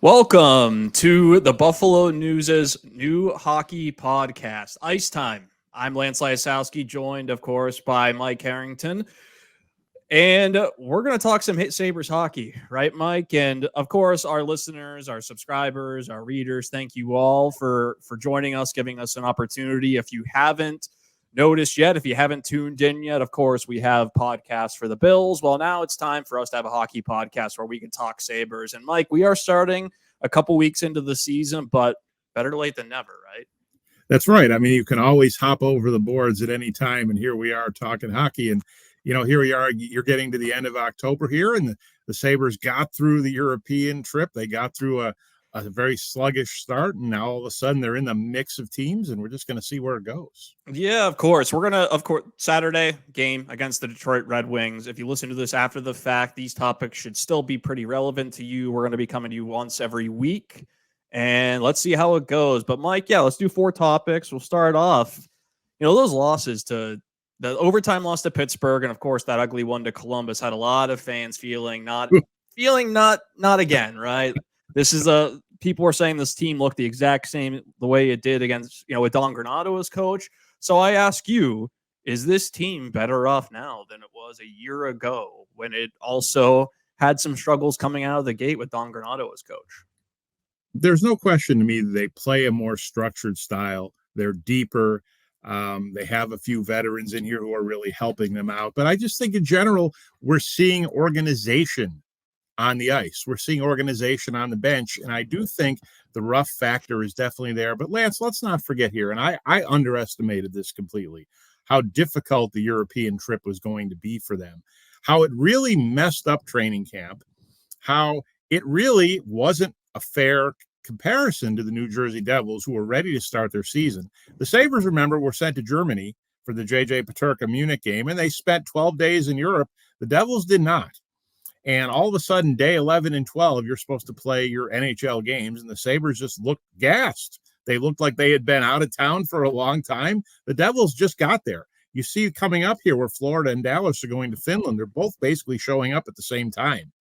Welcome to the Buffalo News' new hockey podcast, Ice Time. I'm Lance Lysowski, joined, of course, by Mike Harrington. And we're going to talk some Hit Sabres hockey, right, Mike? And, of course, our listeners, our subscribers, our readers, thank you all for joining us, giving us an opportunity. If you haven't noticed yet, if you haven't tuned in yet, of course, we have podcasts for the Bills. Well, now it's time for us to have a hockey podcast where we can talk Sabres. And, Mike, we are starting a couple weeks into the season, but better late than never, right? That's right. I mean, you can always hop over the boards at any time, and here we are talking hockey. And, here we are. You're getting to the end of October here, and the Sabres got through the European trip. They got through a very sluggish start, and now all of a sudden they're in the mix of teams, and we're just going to see where it goes. Yeah, of course. We're going to, Saturday game against the Detroit Red Wings. If you listen to this after the fact, these topics should still be pretty relevant to you. We're going to be coming to you once every week, and let's see how it goes. But, Mike, let's do 4 topics. We'll start off, those losses to the overtime loss to Pittsburgh, and, of course, that ugly one to Columbus had a lot of fans feeling not again, right? This is people are saying this team looked the exact same the way it did against, with Don Granato as coach. So I ask you, is this team better off now than it was a year ago when it also had some struggles coming out of the gate with Don Granato as coach? There's no question to me that they play a more structured style. They're deeper. They have a few veterans in here who are really helping them out. But I just think in general, we're seeing organization on the ice. We're seeing organization on the bench. And I do think the rough factor is definitely there. But Lance, let's not forget here, and I underestimated this completely, how difficult the European trip was going to be for them, how it really messed up training camp, how it really wasn't a fair comparison to the New Jersey Devils, who were ready to start their season. The Sabres, remember, were sent to Germany for the J.J. Peterka Munich game, and they spent 12 days in Europe. The Devils did not. And all of a sudden, day 11 and 12, you're supposed to play your NHL games, and the Sabres just looked gassed. They looked like they had been out of town for a long time. The Devils just got there. You see coming up here where Florida and Dallas are going to Finland, they're both basically showing up at the same time.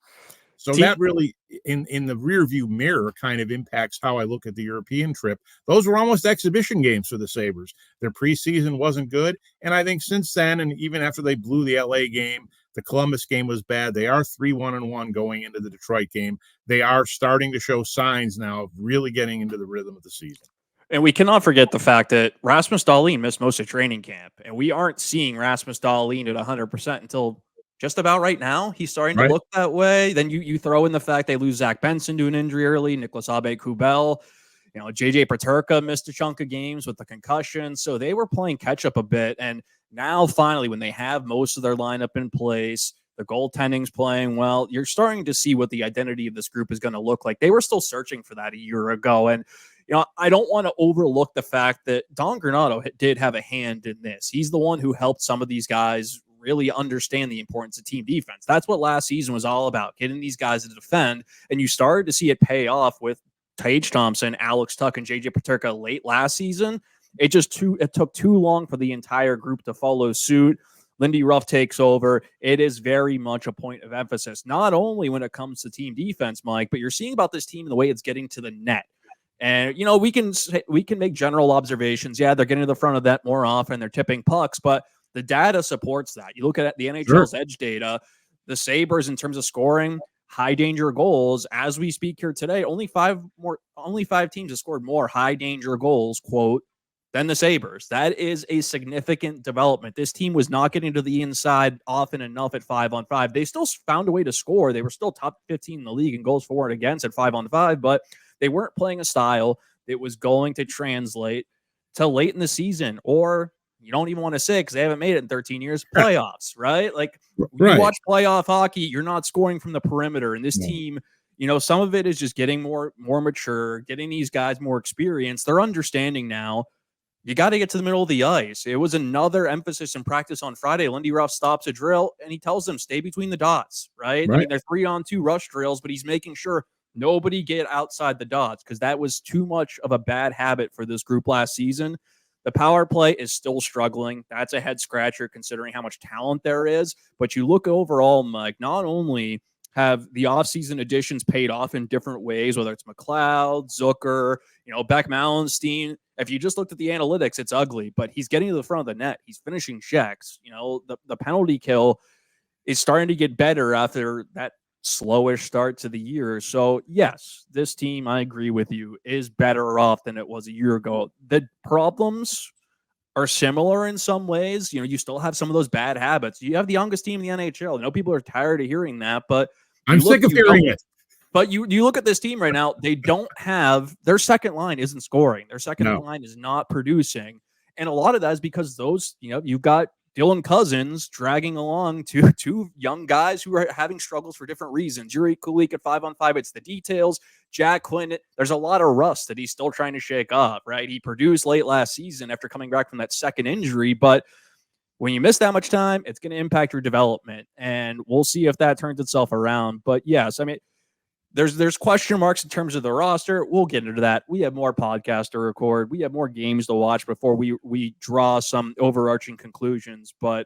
So that really, in the rearview mirror, kind of impacts how I look at the European trip. Those were almost exhibition games for the Sabres. Their preseason wasn't good. And I think since then, and even after they blew the LA game, the Columbus game was bad. They are 3-1-1 going into the Detroit game. They are starting to show signs now of really getting into the rhythm of the season. And we cannot forget the fact that Rasmus Dahlin missed most of training camp, and we aren't seeing Rasmus Dahlin at 100% until just about right now. He's starting to look that way. Then you throw in the fact they lose Zach Benson to an injury early, Nicholas Aube-Kubel. J.J. Peterka missed a chunk of games with the concussion. So they were playing catch up a bit. And now finally, when they have most of their lineup in place, the goaltending's playing well, you're starting to see what the identity of this group is going to look like. They were still searching for that a year ago. And, I don't want to overlook the fact that Don Granato did have a hand in this. He's the one who helped some of these guys really understand the importance of team defense. That's what last season was all about, getting these guys to defend. And you started to see it pay off with Tage Thompson, Alex Tuch, and J.J. Peterka late last season. It took too long for the entire group to follow suit. Lindy Ruff takes over. It is very much a point of emphasis, not only when it comes to team defense, Mike, but you're seeing about this team the way it's getting to the net. And, we can make general observations. Yeah, they're getting to the front of that more often. They're tipping pucks, but the data supports that. You look at the NHL's edge data, the Sabres in terms of scoring, high danger goals. As we speak here today, only five teams have scored more high danger goals, quote, than the Sabres. That is a significant development. This team was not getting to the inside often enough at 5-on-5. They still found a way to score. They were still top 15 in the league in goals for and against at 5-on-5, but they weren't playing a style that was going to translate to late in the season, or you don't even want to say, because they haven't made it in 13 years, playoffs, right? Like, you watch playoff hockey, you're not scoring from the perimeter. And this team, some of it is just getting more mature, getting these guys more experience. They're understanding now, you got to get to the middle of the ice. It was another emphasis in practice on Friday. Lindy Ruff stops a drill, and he tells them, stay between the dots, right? I mean, they're 3-on-2 rush drills, but he's making sure nobody get outside the dots, because that was too much of a bad habit for this group last season. The power play is still struggling. That's a head scratcher considering how much talent there is. But you look overall, Mike, not only have the offseason additions paid off in different ways, whether it's McLeod, Zucker, Beck Mallenstein. If you just looked at the analytics, it's ugly, but he's getting to the front of the net. He's finishing checks. The penalty kill is starting to get better after that slowish start to the year. So, yes, this team, I agree with you, is better off than it was a year ago. The problems are similar in some ways. You still have some of those bad habits. You have the youngest team in the NHL. I know people are tired of hearing that, but I'm sick of hearing it. But you look at this team right now, they don't have their second line isn't scoring. Their second line is not producing. And a lot of that is because you've got Dylan Cousins dragging along two young guys who are having struggles for different reasons. Yuri Kulik at 5-on-5, it's the details. Jack Quinn, there's a lot of rust that he's still trying to shake up, right? He produced late last season after coming back from that second injury, but when you miss that much time, it's going to impact your development, and we'll see if that turns itself around. But yes, I mean, there's question marks in terms of the roster. We'll get into that. We have more podcasts to record. We have more games to watch before we draw some overarching conclusions. But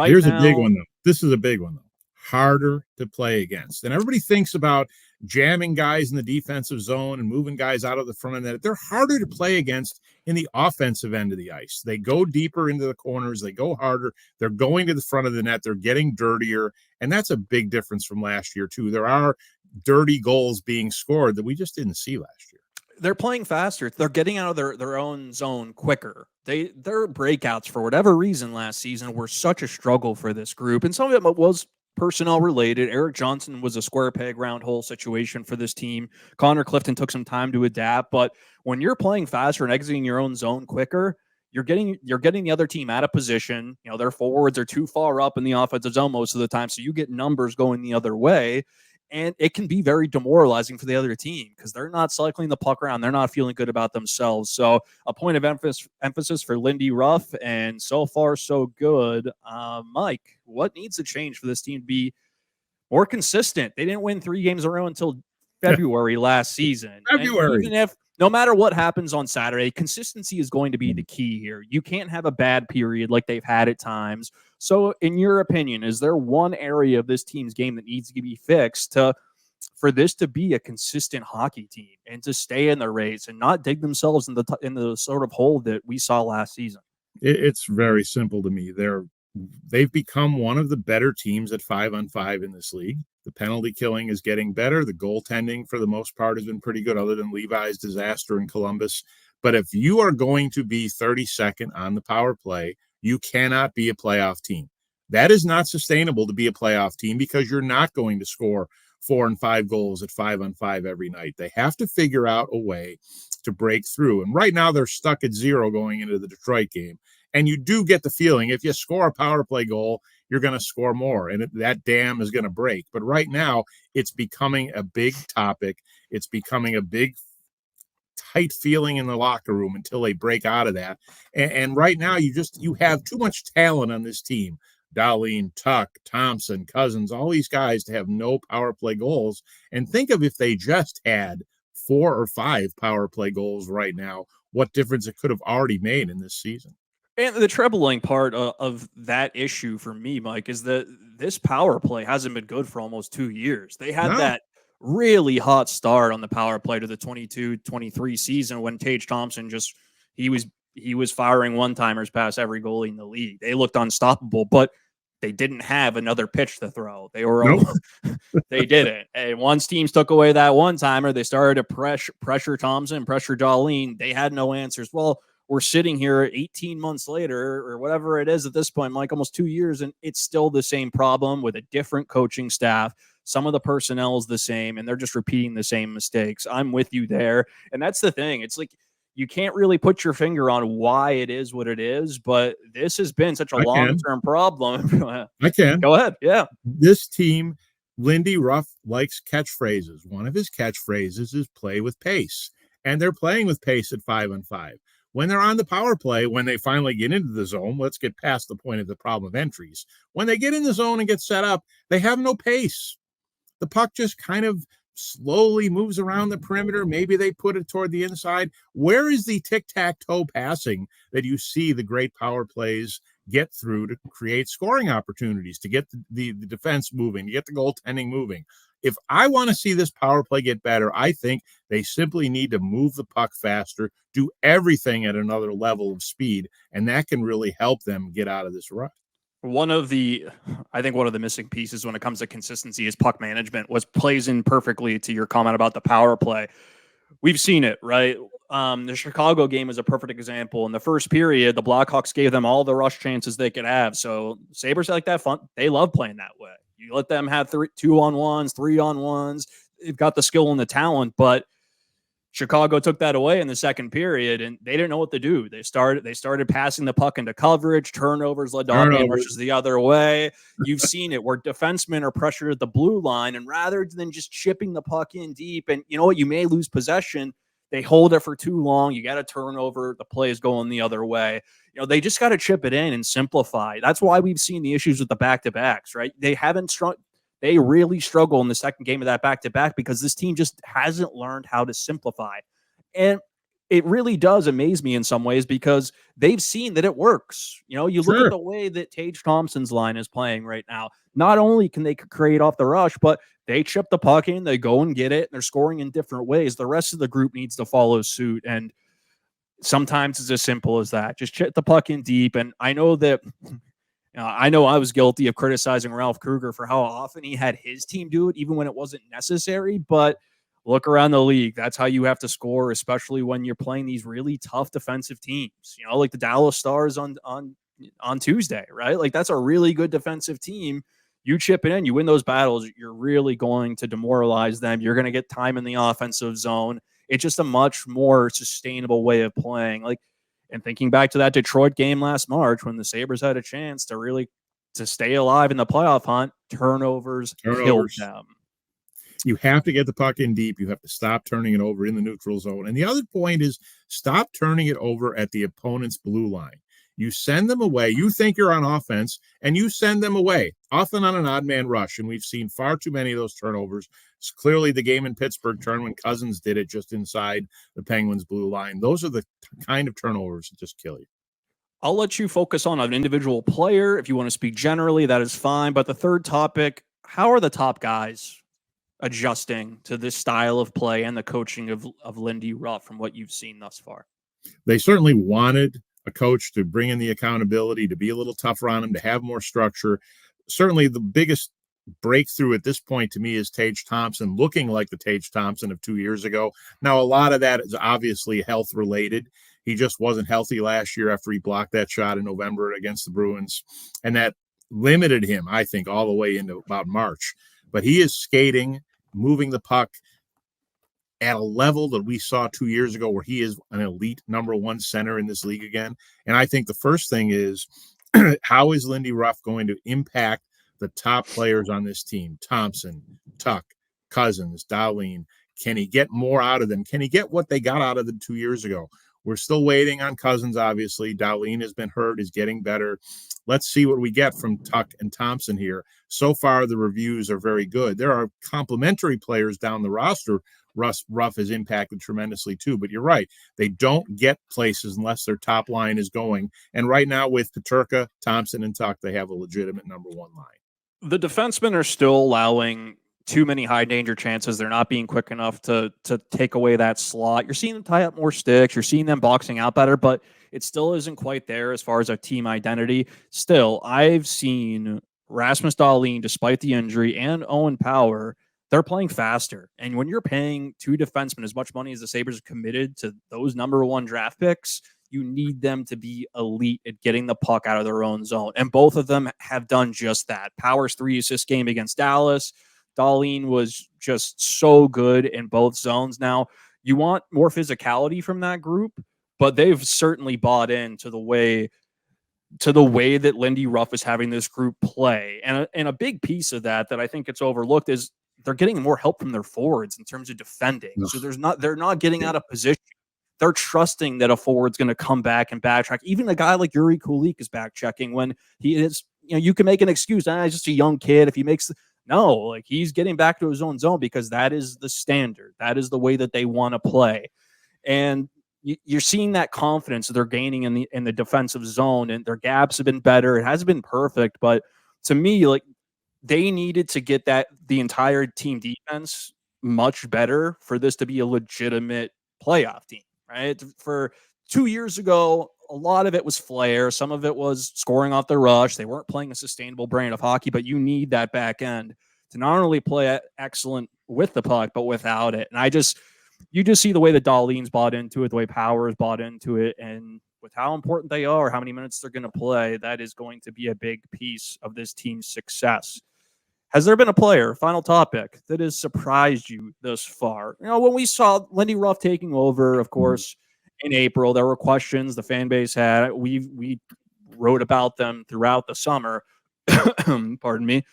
here's a big one, though. This is a big one, though. Harder to play against. And everybody thinks about jamming guys in the defensive zone and moving guys out of the front of the net. They're harder to play against in the offensive end of the ice. They go deeper into the corners. They go harder. They're going to the front of the net. They're getting dirtier. And that's a big difference from last year, too. There are dirty goals being scored that we just didn't see last year. They're playing faster. They're getting out of their own zone quicker. Their breakouts, for whatever reason, last season were such a struggle for this group. And some of it was personnel related. Eric Johnson was a square peg round hole situation for this team. Connor Clifton took some time to adapt. But when you're playing faster and exiting your own zone quicker, you're getting the other team out of position. Their forwards are too far up in the offensive zone most of the time. So you get numbers going the other way. And it can be very demoralizing for the other team because they're not cycling the puck around. They're not feeling good about themselves. So a point of emphasis for Lindy Ruff, and so far so good. Mike, what needs to change for this team to be more consistent? They didn't win 3 games in a row until February last season. February. Even if no matter what happens on Saturday, consistency is going to be the key here. You can't have a bad period like they've had at times. So in your opinion, is there one area of this team's game that needs to be fixed for this to be a consistent hockey team and to stay in the race and not dig themselves in the sort of hole that we saw last season? It's very simple to me. They've become one of the better teams at 5-on-5 in this league. The penalty killing is getting better. The goaltending, for the most part, has been pretty good, other than Levi's disaster in Columbus. But if you are going to be 32nd on the power play, you cannot be a playoff team. That is not sustainable to be a playoff team because you're not going to score 4 and 5 goals at 5-on-5 every night. They have to figure out a way to break through. And right now they're stuck at 0 going into the Detroit game. And you do get the feeling if you score a power play goal, you're going to score more, and that dam is going to break. But right now, it's becoming a big topic. It's becoming a big, tight feeling in the locker room until they break out of that. And right now, you have too much talent on this team. Dahlin, Tuck, Thompson, Cousins, all these guys to have no power play goals. And think of if they just had 4 or 5 power play goals right now, what difference it could have already made in this season. And the troubling part of that issue for me, Mike, is that this power play hasn't been good for almost 2 years. They had that really hot start on the power play to the 22-23 season when Tage Thompson he was firing one-timers past every goalie in the league. They looked unstoppable, but they didn't have another pitch to throw. They didn't. And once teams took away that one-timer, they started to pressure Thompson, pressure Dahlin. They had no answers. Well, we're sitting here 18 months later or whatever it is at this point, Mike, almost 2 years, and it's still the same problem with a different coaching staff. Some of the personnel is the same, and they're just repeating the same mistakes. I'm with you there. And that's the thing. It's like you can't really put your finger on why it is what it is, but this has been such a long-term problem. I can. Go ahead. Yeah. This team, Lindy Ruff likes catchphrases. One of his catchphrases is play with pace, and they're playing with pace at 5-on-5. When they're on the power play, when they finally get into the zone, let's get past the point of the problem of entries. When they get in the zone and get set up, they have no pace. The puck just kind of slowly moves around the perimeter. Maybe they put it toward the inside. Where is the tic-tac-toe passing that you see the great power plays get through to create scoring opportunities, to get the defense moving, to get the goaltending moving. If I want to see this power play get better, I think they simply need to move the puck faster, do everything at another level of speed, and that can really help them get out of this rut. I think one of the missing pieces when it comes to consistency is puck management, which plays in perfectly to your comment about the power play. We've seen it, right? The Chicago game is a perfect example. In the first period, the Blackhawks gave them all the rush chances they could have. So Sabres like that fun. They love playing that way. You let them have 2-on-1s, 3-on-1s. They've got the skill and the talent, but Chicago took that away in the second period, and they didn't know what to do. They started passing the puck into coverage, turnovers led to off-man rushes the other way. You've seen it where defensemen are pressured at the blue line, and rather than just chipping the puck in deep, and you know what, you may lose possession, they hold it for too long. You got a turnover, the play is going the other way. You know, they just got to chip it in and simplify. That's why we've seen the issues with the back-to-backs, right? They really struggle in the second game of that back-to-back because this team just hasn't learned how to simplify. And it really does amaze me in some ways because they've seen that it works. You know, you look at the way that Tage Thompson's line is playing right now. Not only can they create off the rush, but they chip the puck in, they go and get it, and they're scoring in different ways. The rest of the group needs to follow suit. And sometimes it's as simple as that. Just chip the puck in deep. And I know that I know I was guilty of criticizing Ralph Kruger for how often he had his team do it, even when it wasn't necessary. But look around the league. That's how you have to score, especially when you're playing these really tough defensive teams. You know, like the Dallas Stars on Tuesday, right? Like that's a really good defensive team. You chip it in, you win those battles, you're really going to demoralize them. You're going to get time in the offensive zone. It's just a much more sustainable way of playing. And thinking back to that Detroit game last March when the Sabres had a chance to stay alive in the playoff hunt, turnovers killed them. You have to get the puck in deep. You have to stop turning it over in the neutral zone. And the other point is stop turning it over at the opponent's blue line. You send them away. You think you're on offense, and you send them away, often on an odd man rush. And we've seen far too many of those turnovers. It's clearly the game in Pittsburgh turn when Cousins did it just inside the Penguins' blue line. Those are the kind of turnovers that just kill you. I'll let you focus on an individual player. If you want to speak generally, that is fine. But the third topic, how are the top guys adjusting to this style of play and the coaching of Lindy Ruff from what you've seen thus far? They certainly wanted a coach to bring in the accountability, to be a little tougher on him, to have more structure. Certainly the biggest breakthrough at this point to me is Tage Thompson looking like the Tage Thompson of 2 years ago. Now, a lot of that is obviously health related. He just wasn't healthy last year after he blocked that shot in November against the Bruins. And that limited him, I think, all the way into about March. But he is skating, moving the puck at a level that we saw 2 years ago where he is an elite number one center in this league again. And I think the first thing is how is Lindy Ruff going to impact the top players on this team? Thompson, Tuck, Cousins, Dahlin. Can he get more out of them? Can he get what they got out of them 2 years ago? We're still waiting on Cousins, obviously. Dahlin has been hurt, is getting better. Let's see what we get from Tuck and Thompson here. So far, the reviews are very good. There are complementary players down the roster. Ruff has impacted tremendously too, but you're right. They don't get places unless their top line is going. And right now with Peterka, Thompson, and Tuck, they have a legitimate number one line. The defensemen are still allowing too many high danger chances. They're not being quick enough to take away that slot. You're seeing them tie up more sticks. You're seeing them boxing out better, but it still isn't quite there as far as a team identity. Still, I've seen Rasmus Dahlin, despite the injury, and Owen Power, they're playing faster. And when you're paying two defensemen as much money as the Sabres are committed to those number one draft picks, you need them to be elite at getting the puck out of their own zone. And both of them have done just that. Power's 3-assist game against Dallas. Dahlin was just so good in both zones. Now, you want more physicality from that group, but they've certainly bought into the way that Lindy Ruff is having this group play. And a big piece of that I think it's overlooked is they're getting more help from their forwards in terms of defending. So they're not getting out of position. They're trusting that a forward's going to come back and backtrack. Even a guy like Yuri Kulik is back checking when he is, you can make an excuse. He's just a young kid. If he makes he's getting back to his own zone because that is the standard. That is the way that they want to play. And you're seeing that confidence that they're gaining in the defensive zone, and their gaps have been better. It hasn't been perfect, but to me, like, they needed to get the entire team defense much better for this to be a legitimate playoff team, right? For 2 years ago, a lot of it was flair. Some of it was scoring off the rush. They weren't playing a sustainable brand of hockey, but you need that back end to not only play excellent with the puck, but without it. And you just see the way that Dahlin's bought into it, the way Powers bought into it, and with how important they are, how many minutes they're going to play, that is going to be a big piece of this team's success. Has there been a player, final topic, that has surprised you thus far? When we saw Lindy Ruff taking over, of course, in April, there were questions the fan base had. We wrote about them throughout the summer. Pardon me.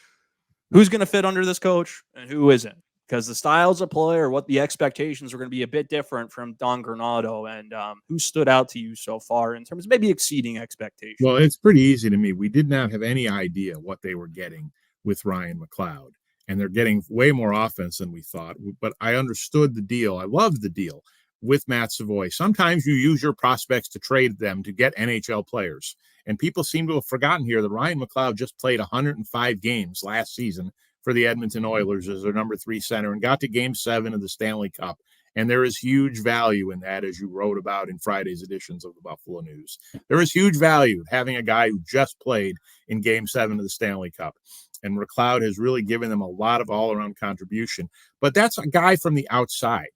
Who's going to fit under this coach and who isn't? Because the styles of play or what the expectations are going to be a bit different from Don Granato. And who stood out to you so far in terms of maybe exceeding expectations? Well, it's pretty easy to me. We did not have any idea what they were getting with Ryan McLeod, and they're getting way more offense than we thought. But I understood the deal. I loved the deal with Matt Savoy. Sometimes you use your prospects to trade them to get NHL players. And people seem to have forgotten here that Ryan McLeod just played 105 games last season for the Edmonton Oilers as their number 3 center and got to Game 7 of the Stanley Cup. And there is huge value in that, as you wrote about in Friday's editions of the Buffalo News. There is huge value having a guy who just played in Game 7 of the Stanley Cup. And McLeod has really given them a lot of all-around contribution. But that's a guy from the outside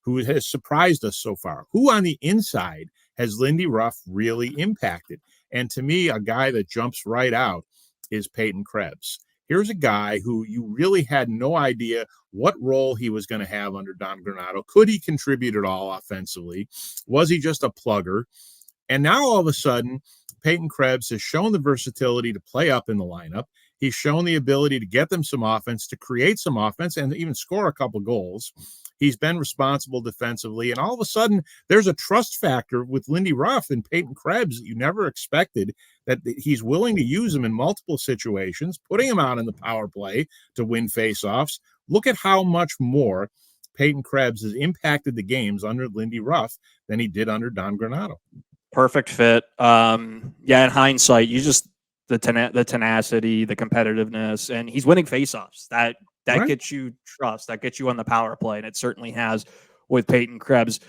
who has surprised us so far. Who on the inside has Lindy Ruff really impacted? And to me, a guy that jumps right out is Peyton Krebs. Here's a guy who you really had no idea what role he was going to have under Don Granato. Could he contribute at all offensively? Was he just a plugger? And now all of a sudden, Peyton Krebs has shown the versatility to play up in the lineup. He's shown the ability to get them some offense, to create some offense, and even score a couple goals. He's been responsible defensively, and all of a sudden, there's a trust factor with Lindy Ruff and Peyton Krebs that you never expected, that he's willing to use them in multiple situations, putting him out in the power play to win faceoffs. Look at how much more Peyton Krebs has impacted the games under Lindy Ruff than he did under Don Granato. Perfect fit. In hindsight, you just the tenacity, the competitiveness, and he's winning faceoffs. That right. Gets you trust. That gets you on the power play, and it certainly has with Peyton Krebs.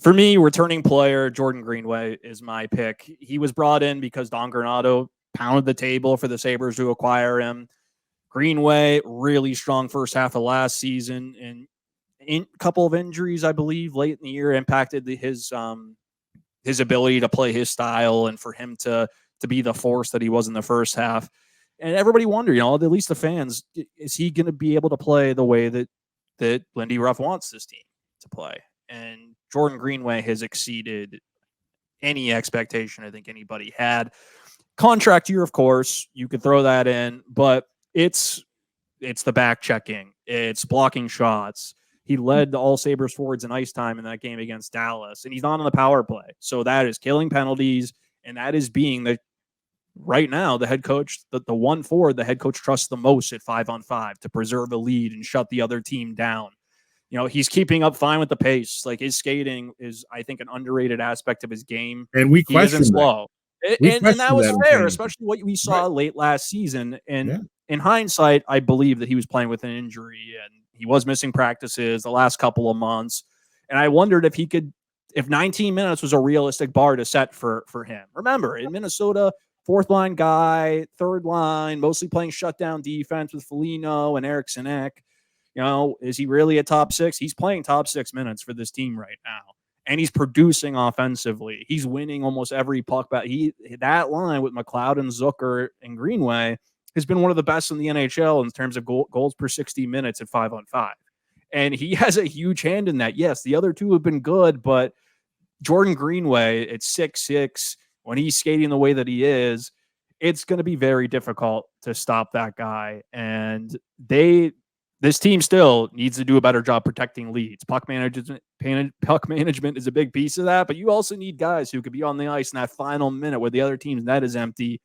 For me, returning player Jordan Greenway is my pick. He was brought in because Don Granato pounded the table for the Sabres to acquire him. Greenway, really strong first half of last season, and a couple of injuries, I believe, late in the year impacted his ability to play his style and for him to be the force that he was in the first half. And everybody wondered, at least the fans, is he going to be able to play the way that Lindy Ruff wants this team to play? And Jordan Greenway has exceeded any expectation I think anybody had. Contract year, of course, you could throw that in, but it's the back checking. It's blocking shots. He led the all Sabres forwards in ice time in that game against Dallas, and he's not on the power play. So that is killing penalties, and that is being right now the head coach, the one forward the head coach trusts the most at 5-on-5 to preserve a lead and shut the other team down. He's keeping up fine with the pace. Like, his skating is, I think, an underrated aspect of his game. And we question slow. And that was fair, especially what we saw late last season. And in hindsight, I believe that he was playing with an injury and he was missing practices the last couple of months. And I wondered if 19 minutes was a realistic bar to set for him. Remember, in Minnesota, fourth line guy, third line, mostly playing shutdown defense with Foligno and Eriksson Ek. Is he really a top 6? He's playing top 6 minutes for this team right now. And he's producing offensively. He's winning almost every puck back. That line with McLeod and Zucker and Greenway has been one of the best in the NHL in terms of goals per 60 minutes at 5-on-5. And he has a huge hand in that. Yes, the other two have been good, but Jordan Greenway at 6'6", when he's skating the way that he is, it's going to be very difficult to stop that guy. And this team still needs to do a better job protecting leads. Puck management is a big piece of that, but you also need guys who could be on the ice in that final minute where the other team's net is empty,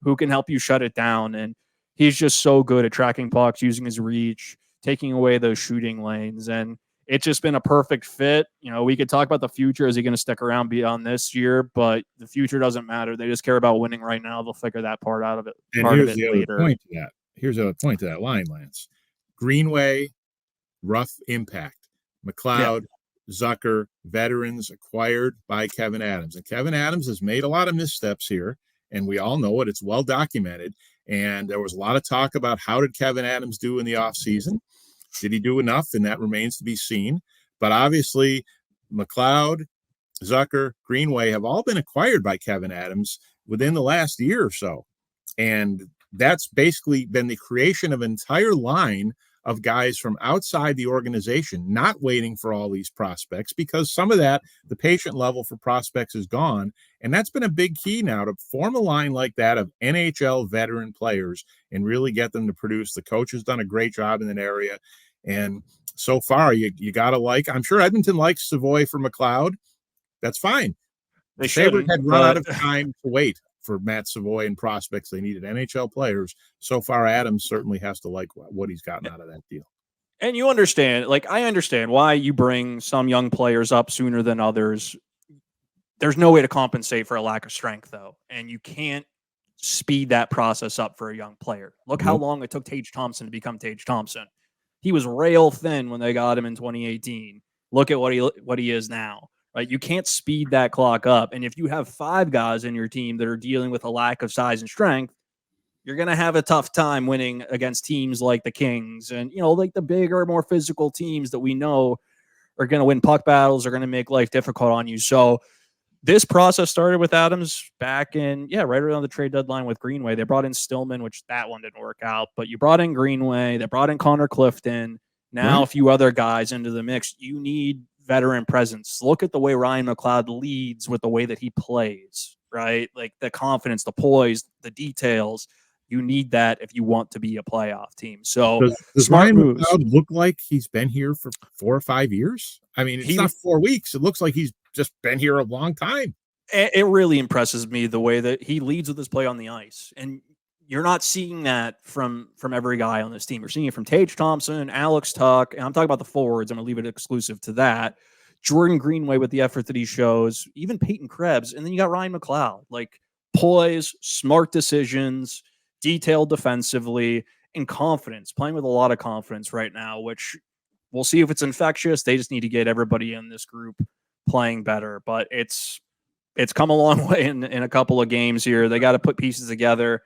who can help you shut it down. And he's just so good at tracking pucks, using his reach, taking away those shooting lanes. And it's just been a perfect fit. You know, we could talk about the future. Is he going to stick around beyond this year? But the future doesn't matter. They just care about winning right now. They'll figure that part out of it. And here's the other point to that. Here's the other point to that line, Lance. Greenway, rough impact. McLeod, Zucker, veterans acquired by Kevin Adams. And Kevin Adams has made a lot of missteps here, and we all know it. It's well documented. And there was a lot of talk about how did Kevin Adams do in the offseason? Did he do enough? And that remains to be seen. But obviously, McLeod, Zucker, Greenway have all been acquired by Kevin Adams within the last year or so. And that's basically been the creation of an entire line of guys from outside the organization, not waiting for all these prospects, because some of that, the patient level for prospects is gone. And that's been a big key now, to form a line like that of NHL veteran players and really get them to produce. The coach has done a great job in that area. And so far, you got to like, I'm sure Edmonton likes Savoy for McLeod. That's fine. The Sabres had run out of time to wait for Matt Savoy and prospects. They needed NHL players. So far, Adams certainly has to like what he's gotten out of that deal. And you understand, like, I understand why you bring some young players up sooner than others. There's no way to compensate for a lack of strength, though. And you can't speed that process up for a young player. Look how long it took Tage Thompson to become Tage Thompson. He was rail thin when they got him in 2018. Look at what he is now. Right? You can't speed that clock up. And if you have 5 guys in your team that are dealing with a lack of size and strength, you're going to have a tough time winning against teams like the Kings and, you know, like the bigger, more physical teams that we know are going to win puck battles, are going to make life difficult on you. So this process started with Adams back in, right around the trade deadline with Greenway. They brought in Stillman, which that one didn't work out, but you brought in Greenway. They brought in Connor Clifton. Now a few other guys into the mix. You need veteran presence. Look at the way Ryan McLeod leads with the way that he plays, right? Like the confidence, the poise, the details. You need that if you want to be a playoff team. So does Ryan McLeod look like he's been here for 4 or 5 years? I mean, it's not 4 weeks. It looks like he's just been here a long time. It really impresses me the way that he leads with his play on the ice. And you're not seeing that from every guy on this team. You're seeing it from Tage Thompson, Alex Tuck, and I'm talking about the forwards. I'm going to leave it exclusive to that. Jordan Greenway with the effort that he shows, even Peyton Krebs, and then you got Ryan McLeod. Like poise, smart decisions, detailed defensively, and confidence, playing with a lot of confidence right now, which we'll see if it's infectious. They just need to get everybody in this group playing better. But it's come a long way in a couple of games here. They got to put pieces together.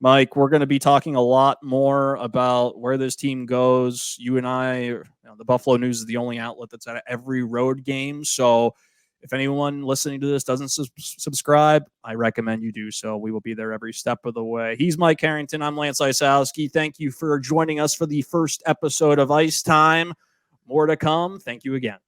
Mike, we're going to be talking a lot more about where this team goes. You and I, the Buffalo News is the only outlet that's at every road game. So if anyone listening to this doesn't subscribe, I recommend you do so. We will be there every step of the way. He's Mike Harrington. I'm Lance Lysowski. Thank you for joining us for the first episode of Ice Time. More to come. Thank you again.